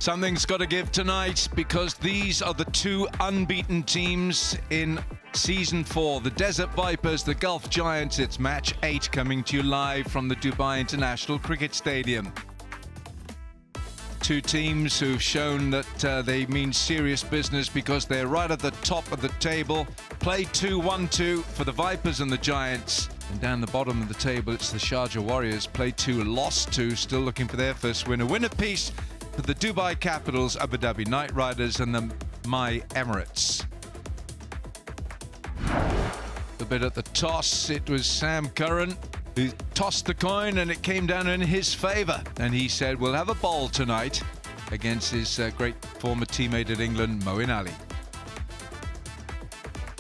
Something's got to give tonight because these are the two unbeaten teams in Season 4. The Desert Vipers, the Gulf Giants. It's match 8 coming to you live from the Dubai International Cricket Stadium. Two teams who've shown that they mean serious business because they're right at the top of the table. Play 2-1-2 for the Vipers and the Giants. And down the bottom of the table, it's the Sharjah Warriors. Play 2, lost 2, still looking for their first win. A win apiece for the Dubai Capitals, Abu Dhabi Knight Riders and the My Emirates. A bit at the toss, it was Sam Curran who tossed the coin and it came down in his favour. And he said, we'll have a bowl tonight against his great former teammate at England, Moeen Ali.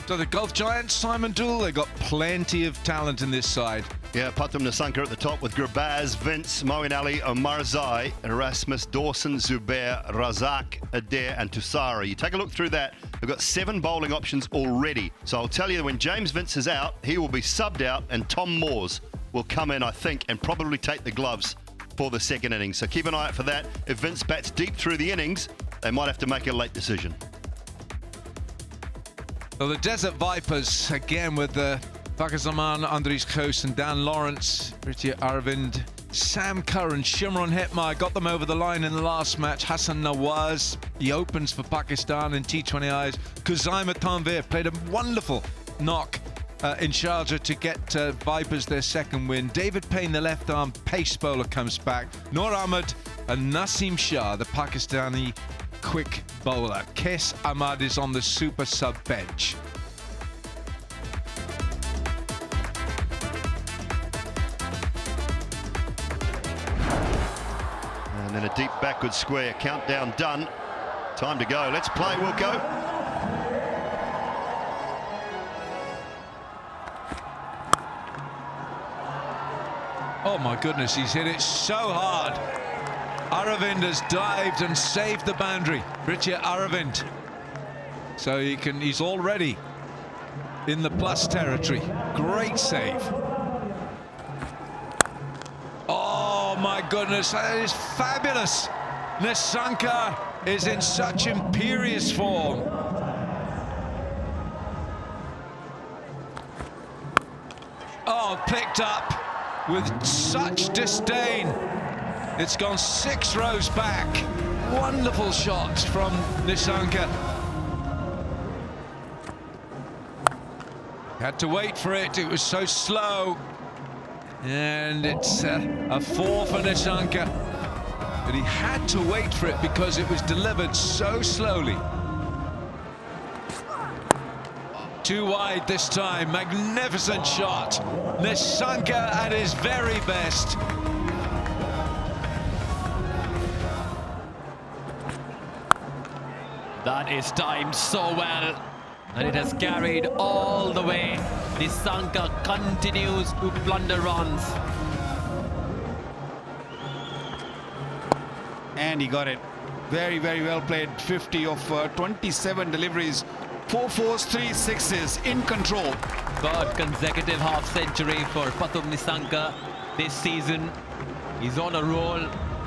So the Gulf Giants, Simon Dool, they've got plenty of talent in this side. Yeah, Pathum Nissanka at the top with Gurbaz, Vince, Moeen Ali, Omarzai, Erasmus, Dawson, Zubair, Razak, Adair and Tusara. You take a look through that, they've got 7 bowling options already. So I'll tell you, when James Vince is out, he will be subbed out and Tom Moores will come in, I think, and probably take the gloves for the second innings. So keep an eye out for that. If Vince bats deep through the innings, they might have to make a late decision. Well, the Desert Vipers, again with Fakhar Andries Khoos and Dan Lawrence, Prithia Arvind, Sam Curran, Shimron Hetmar got them over the line in the last match. Hassan Nawaz, he opens for Pakistan in T20Is. Khuzaima Tanvir played a wonderful knock in Sharjah to get Vipers their second win. David Payne, the left-arm pace bowler, comes back. Noor Ahmed and Naseem Shah, the Pakistani quick bowler. Kes Ahmad is on the super sub bench. And then a deep backward square, countdown done. Time to go, let's play, Wilco. Oh my goodness, he's hit it so hard. Aravind has dived and saved the boundary. Prithia Aravind. So he's already in the plus territory. Great save. Oh my goodness, that is fabulous. Nissanka is in such imperious form. Oh, picked up with such disdain. It's gone 6 rows back. Wonderful shot from Nissanka. Had to wait for it, it was so slow. And it's a 4 for Nissanka. But he had to wait for it because it was delivered so slowly. Too wide this time, magnificent shot. Nissanka at his very best. That is timed so well, and it has carried all the way. Nissanka continues to plunder runs. And he got it. Very, very well played. 50 of 27 deliveries. 4 fours, 3 sixes, in control. Third consecutive half-century for Pathum Nissanka this season. He's on a roll.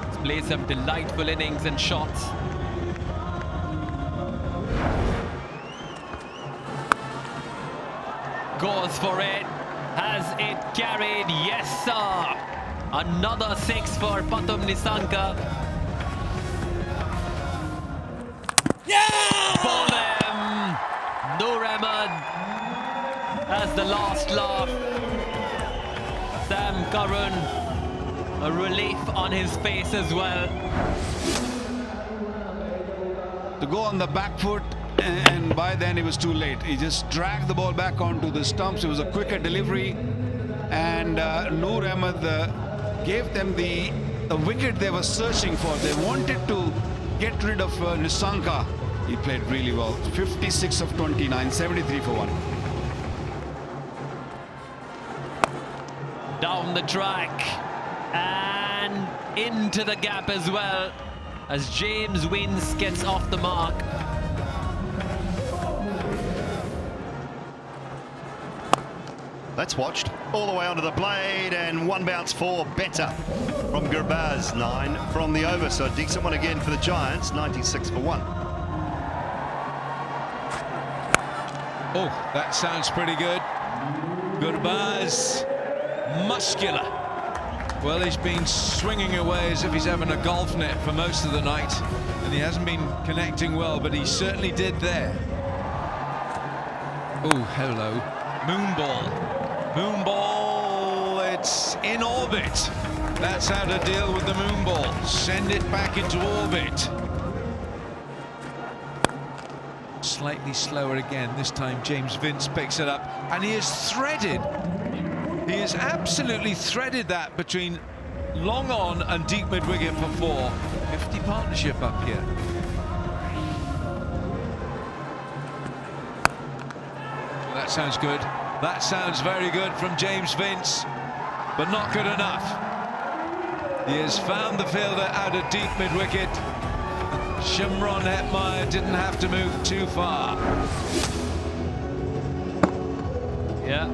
He's played some delightful innings and shots. Goes for it. Has it carried? Yes, sir. Another 6 for Pathum Nissanka. Yeah! For them. Noor Ahmed has the last laugh. Sam Curran, a relief on his face as well. To go on the back foot, and by then it was too late. He just dragged the ball back onto the stumps. It was a quicker delivery, and Noor Ahmed gave them the wicket they were searching for. They wanted to get rid of Nissanka. He played really well. 56 of 29, 73 for 1. Down the track and into the gap as well, as James Vince gets off the mark. That's watched all the way onto the blade, and one bounce for better from Gurbaz. 9 from the over, so a decent one again for the Giants. 96 for 1. Oh, that sounds pretty good. Gurbaz, muscular. Well, he's been swinging away as if he's having a golf net for most of the night, and he hasn't been connecting well, but he certainly did there. Oh, hello. Moonball. Moonball, it's in orbit. That's how to deal with the moonball. Send it back into orbit. Slightly slower again. This time James Vince picks it up, and he has threaded. He has absolutely threaded that between long on and deep mid-wicket for 4. 50 partnership up here. Well, that sounds good. That sounds very good from James Vince, but not good enough. He has found the fielder out of deep mid-wicket. Shimron Hetmeyer didn't have to move too far. Yeah.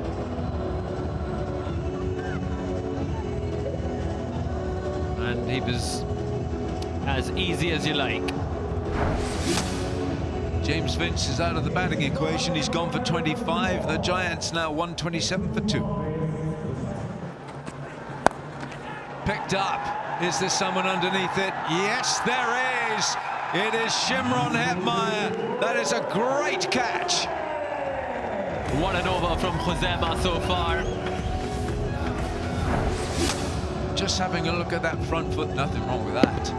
And he was as easy as you like. James Vince is out of the batting equation. He's gone for 25. The Giants now 127 for 2. Picked up. Is there someone underneath it? Yes, there is. It is Shimron Hetmeyer. That is a great catch. What an over from Josema so far. Just having a look at that front foot, nothing wrong with that.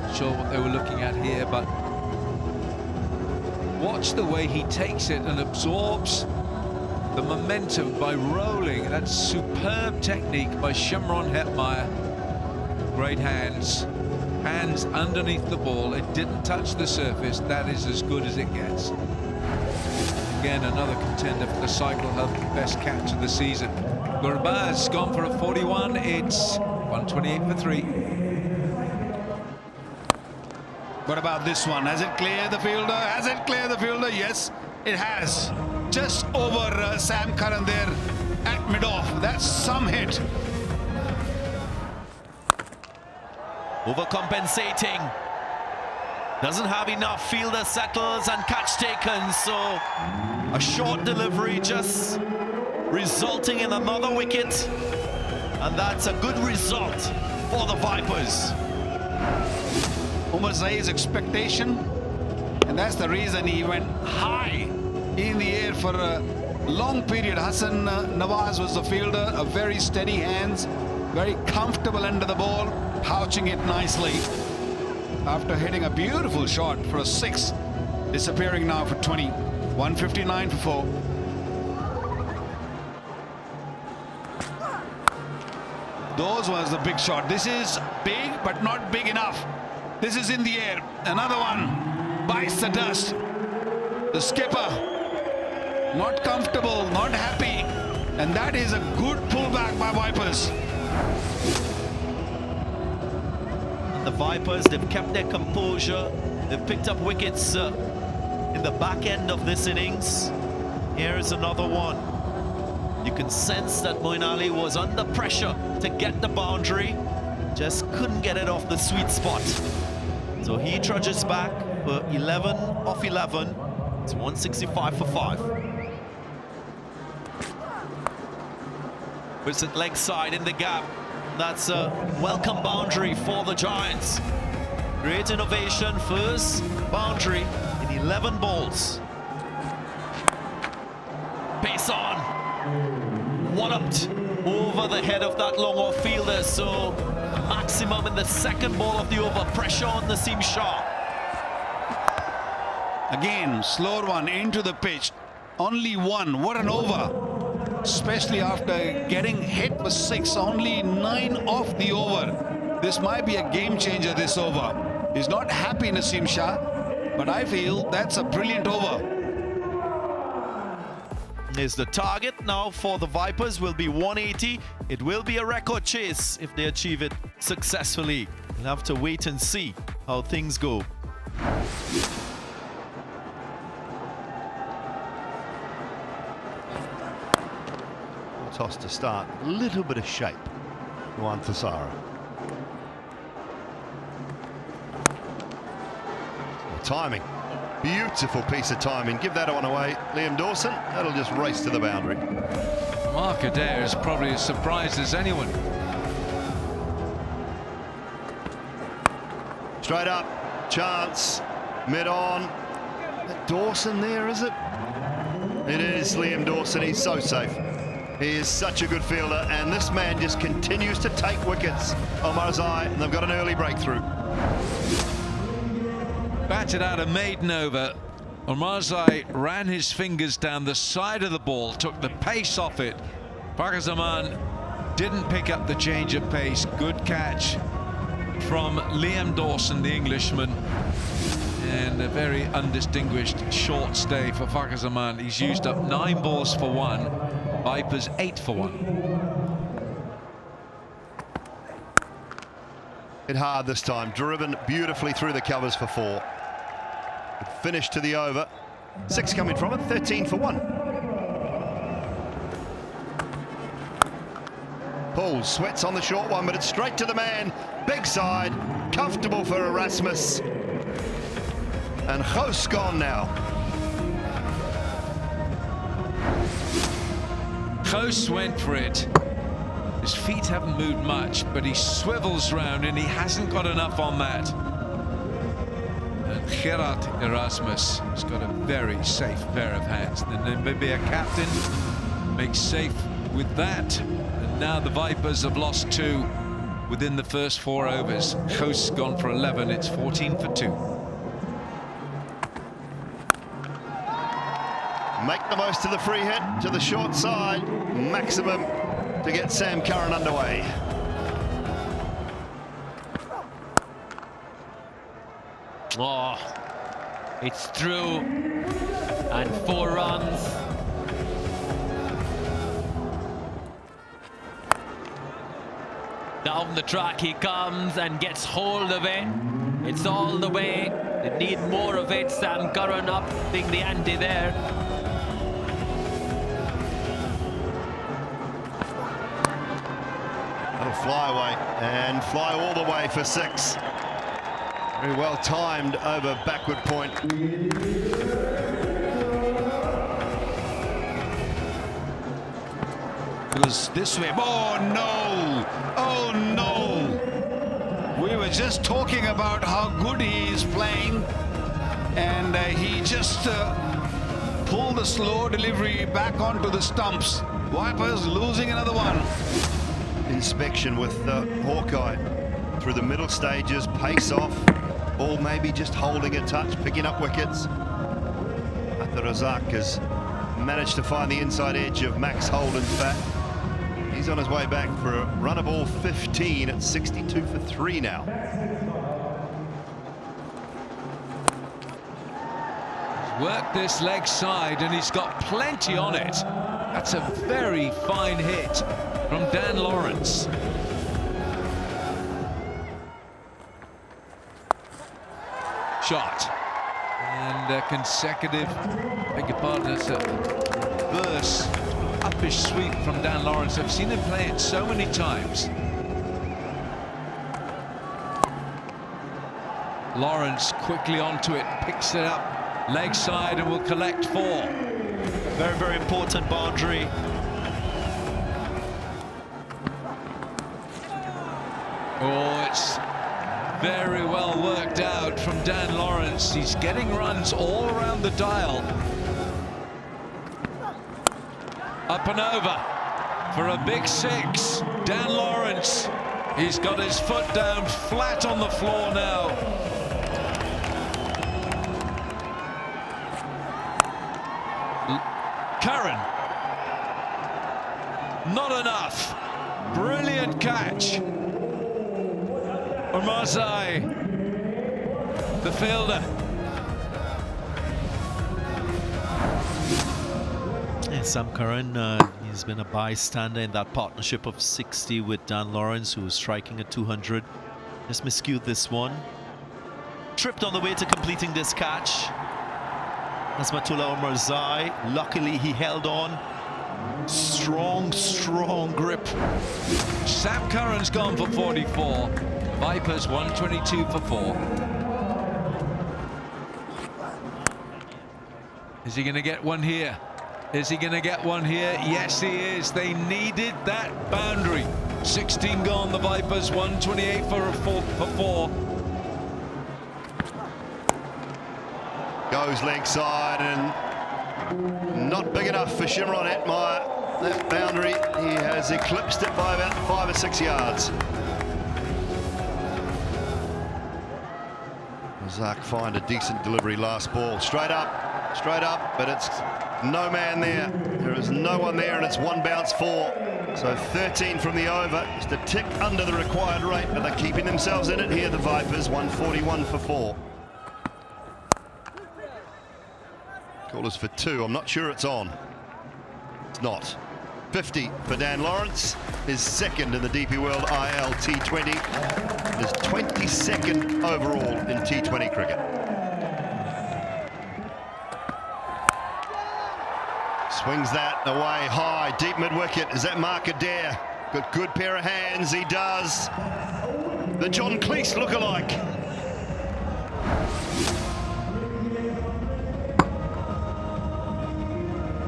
Not sure what they were looking at here, but watch the way he takes it and absorbs the momentum by rolling. That's superb technique by Shimron Hetmeyer. Great hands. Hands underneath the ball. It didn't touch the surface. That is as good as it gets. Again, another contender for the Cycle Hub best catch of the season. Gurbaz gone for a 41. It's 128 for 3. What about this one? Has it cleared the fielder? Has it cleared the fielder? Yes, it has. Just over Sam Curran there at mid-off. That's some hit. Overcompensating. Doesn't have enough. Fielder settles and catch taken. So a short delivery just resulting in another wicket. And that's a good result for the Vipers. Umar Zaid's expectation, and that's the reason he went high in the air for a long period. Hassan Nawaz was the fielder, a very steady hands, very comfortable end of the ball, pouching it nicely after hitting a beautiful shot for a 6, disappearing now for 20. 159 for 4. Those was the big shot. This is big, but not big enough. This is in the air. Another one bites the dust. The skipper not comfortable, not happy, and that is a good pullback by Vipers. The Vipers, they've kept their composure. They've picked up wickets in the back end of this innings. Here is another one. You can sense that Moeen Ali was under pressure to get the boundary. Just couldn't get it off the sweet spot. So he trudges back for 11 off 11. It's 165 for 5. Puts it leg side in the gap. That's a welcome boundary for the Giants. Great innovation. First boundary in 11 balls. Pace on. Walloped over the head of that long off fielder. So maximum in the second ball of the over. Pressure on Naseem Shah. Again, slower one into the pitch. Only one. What an over. Especially after getting hit with 6. Only 9 off the over. This might be a game changer, this over. He's not happy, Naseem Shah, but I feel that's a brilliant over. Is the target now for the Vipers will be 180. It will be a record chase if they achieve it successfully. We'll have to wait and see how things go. toss to start. A little bit of shape. Juan Thassara. Timing. Beautiful piece of timing. Give that one away, Liam Dawson. That'll just race to the boundary. Mark Adair is probably as surprised as anyone. Straight up. Chance. Mid-on. Dawson there, is it? It is Liam Dawson. He's so safe. He is such a good fielder, and this man just continues to take wickets. Omarzai, and they've got an early breakthrough. Batted out a maiden over. Omarzai ran his fingers down the side of the ball, took the pace off it. Fakhar Zaman didn't pick up the change of pace. Good catch from Liam Dawson, the Englishman. And a very undistinguished short stay for Fakhar Zaman. He's used up 9 balls for 1. Vipers 8 for 1. Hit hard this time. Driven beautifully through the covers for 4. Finish to the over. 6 coming from it. 13 for 1. Pulls, sweats on the short one, but it's straight to the man. Big side. Comfortable for Erasmus. And Ghost gone now. Ghost went for it. His feet haven't moved much, but he swivels round and he hasn't got enough on that. And Gerard Erasmus has got a very safe pair of hands. The Namibia captain makes safe with that. And now the Vipers have lost 2 within the first 4 overs. Ghost's gone for 11. It's 14 for 2. Make the most of the free hit to the short side. Maximum to get Sam Curran underway. Oh, it's through. And 4 runs. Down the track he comes and gets hold of it. It's all the way. They need more of it. Sam Curran upping the ante there. That'll fly away and fly all the way for 6. Very well timed over backward point. It was this way. Oh no! Oh no! We were just talking about how good he is playing, and he just pulled the slow delivery back onto the stumps. Vipers losing another one. Inspection with Hawkeye through the middle stages, pace off, ball maybe just holding a touch, picking up wickets. But Razak has managed to find the inside edge of Max Holden's bat. He's on his way back for a run of all 15 at 62 for 3 now. He's worked this leg side and he's got plenty on it. That's a very fine hit from Dan Lawrence. Shot. And consecutive, beg your pardon, it's a reverse uppish sweep from Dan Lawrence. I've seen him play it so many times. Lawrence quickly onto it, picks it up, leg side, and will collect 4. Very, very important boundary. Oh, it's very well worked out from Dan Lawrence. He's getting runs all around the dial. Up and over for a big 6. Dan Lawrence, he's got his foot down flat on the floor now. Curran. Not enough. Brilliant catch. Omarzai, the fielder. Yeah, Sam Curran, he's been a bystander in that partnership of 60 with Dan Lawrence, who was striking at 200. Just miscued this one. Tripped on the way to completing this catch. That's Matullah Omarzai. Luckily, he held on Strong, strong grip. Sam Curran's gone for 44. Vipers 122 for 4. Is he going to get one here? Is he going to get one here? Yes, he is. They needed that boundary. 16 gone, the Vipers, 128 for 4. Goes leg side and not big enough for Shimron Hetmeyer. That boundary, he has eclipsed it by about 5 or 6 yards. Razak find a decent delivery last ball. Straight up, but it's no man there. There is no one there, and it's 1 bounce 4. So 13 from the over, just a tick under the required rate, but they're keeping themselves in it here, the Vipers, 141 for 4. Call is for 2. I'm not sure it's on. It's not. 50 for Dan Lawrence, his second in the DP World ILT20, his 22nd overall in T20 cricket. Swings that away high, deep mid-wicket. Is that Mark Adair? Got good pair of hands, he does. The John Cleese look-alike.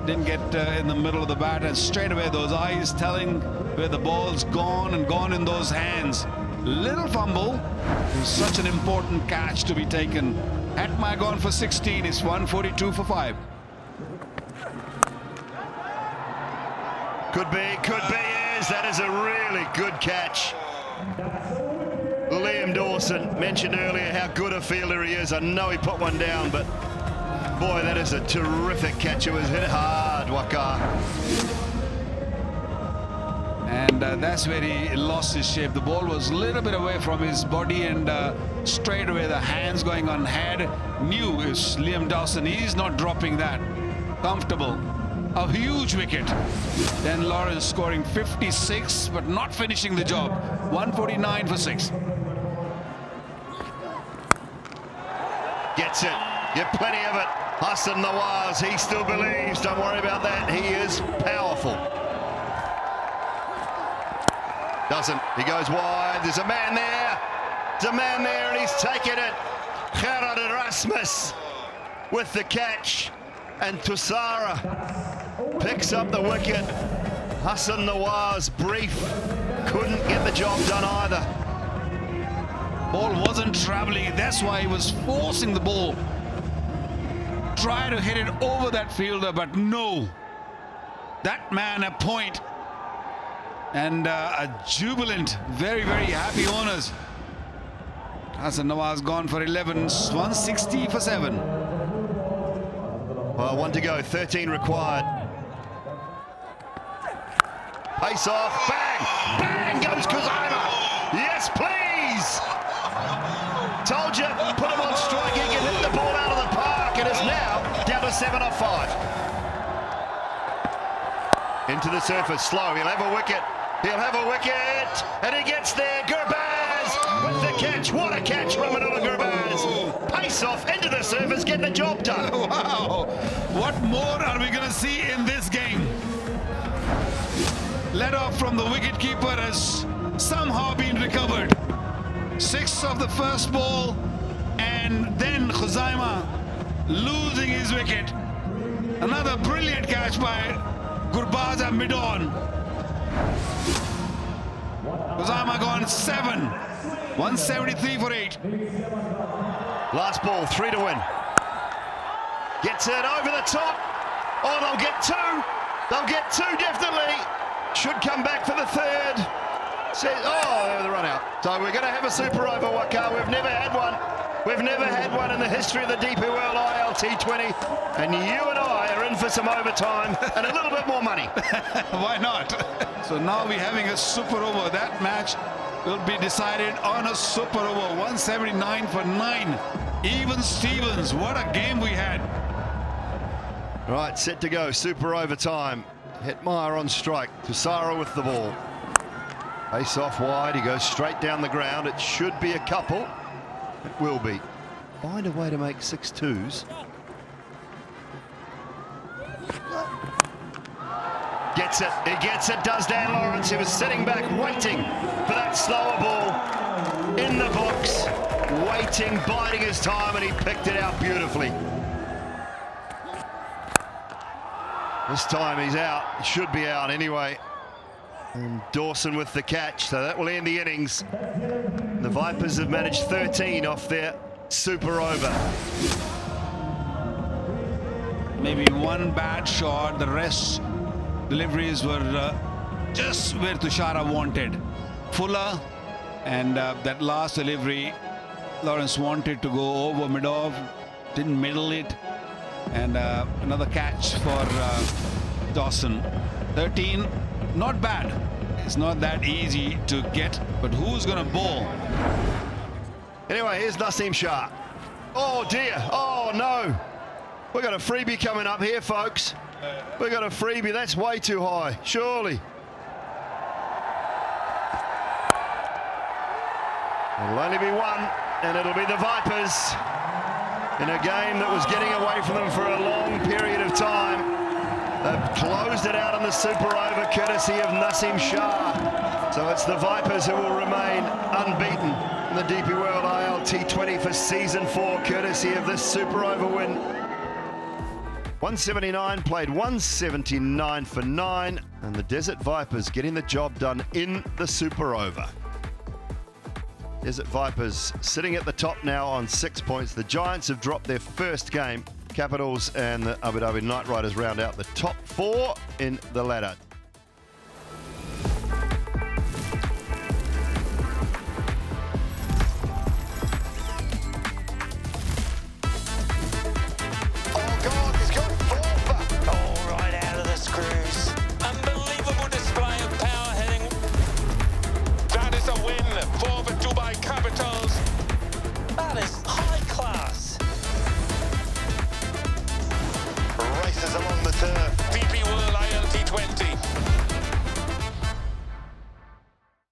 Didn't get in the middle of the bat, and straight away those eyes telling where the ball's gone and gone in those hands. Little fumble. It was such an important catch to be taken. Hetmeyer gone for 16. It's 142 for 5. Could be, is. That is a really good catch. Liam Dawson mentioned earlier how good a fielder he is. I know he put one down, but boy, that is a terrific catch. It was hit hard, Waka. And that's where he lost his shape. The ball was a little bit away from his body, and straight away the hands going on head. Knew is Liam Dawson. He's not dropping that. Comfortable. A huge wicket. Dan Lawrence scoring 56, but not finishing the job. 149 for 6. Gets it. Get plenty of it. Hassan Nawaz, he still believes. Don't worry about that. He is powerful. Doesn't. He goes wide. There's a man there. There's a man there, and he's taken it. Gerard Erasmus with the catch. And Tussara picks up the wicket. Hassan Nawaz, brief. Couldn't get the job done either. Ball wasn't traveling. That's why he was forcing the ball. Try to hit it over that fielder, but no. That man a point. And a jubilant, very, very happy owners. Hassan Nawaz gone for 11, 160 for 7. Well, 1 to go, 13 required. Pace off, bang, bang goes Kuzama. Yes, please. Told you, put him on strike, he can hit the ball out of the park. It is now down to 7 off 5. Into the surface, slow, he'll have a wicket. He'll have a wicket, and he gets there. Gurbaz with the catch. What a catch, Ramanullah Gurbaz. Pace off into the surface, get the job done. Wow, what more are we going to see in this game? Let off from the wicketkeeper has somehow been recovered. 6 of the first ball, and then Khuzaima losing his wicket. Another brilliant catch by Gurbaz at mid-on. Khuzaima gone 7, 173 for 8. Last ball, 3 to win. Gets it over the top. Oh, they'll get 2. They'll get 2 definitely. Should come back for the 3rd. Oh, the run out. So we're going to have a super over, Waka. We've never had one. We've never had one in the history of the DP World ILT20. And you and I are in for some overtime and a little bit more money. Why not? So now we're having a super over. That match will be decided on a super over. 179 for 9. Even Stevens. What a game we had. Right, set to go. Super overtime. Hetmeyer on strike. Tussara with the ball. Face off wide. He goes straight down the ground. It should be a couple. It will be. Find a way to make 6 twos. Gets gets it. He gets it, does Dan Lawrence. He was sitting back waiting for that slower ball in the box. Waiting, biding his time, and he picked it out beautifully. This time he's out. He should be out anyway. And Dawson with the catch, so that will end the innings. The Vipers have managed 13 off their super over. Maybe one bad shot, the rest deliveries were just where Tushara wanted. Fuller, and that last delivery, Lawrence wanted to go over mid-off, didn't middle it, and another catch for Dawson. 13, not bad. It's not that easy to get, but who's going to bowl? Anyway, here's Naseem Shah. Oh dear, oh no. We've got a freebie coming up here, folks. We've got a freebie, that's way too high, surely. It'll only be one, and it'll be the Vipers in a game that was getting away from them for a long period of time. They've closed it out on the super over courtesy of Naseem Shah. So it's the Vipers who will remain unbeaten in the DP World ILT20 for season 4, courtesy of this super over win. 179 played 179 for 9, and the Desert Vipers getting the job done in the super over. Desert Vipers sitting at the top now on 6 points. The Giants have dropped their first game. Capitals and the Abu Dhabi Knight Riders round out the top 4 in the ladder.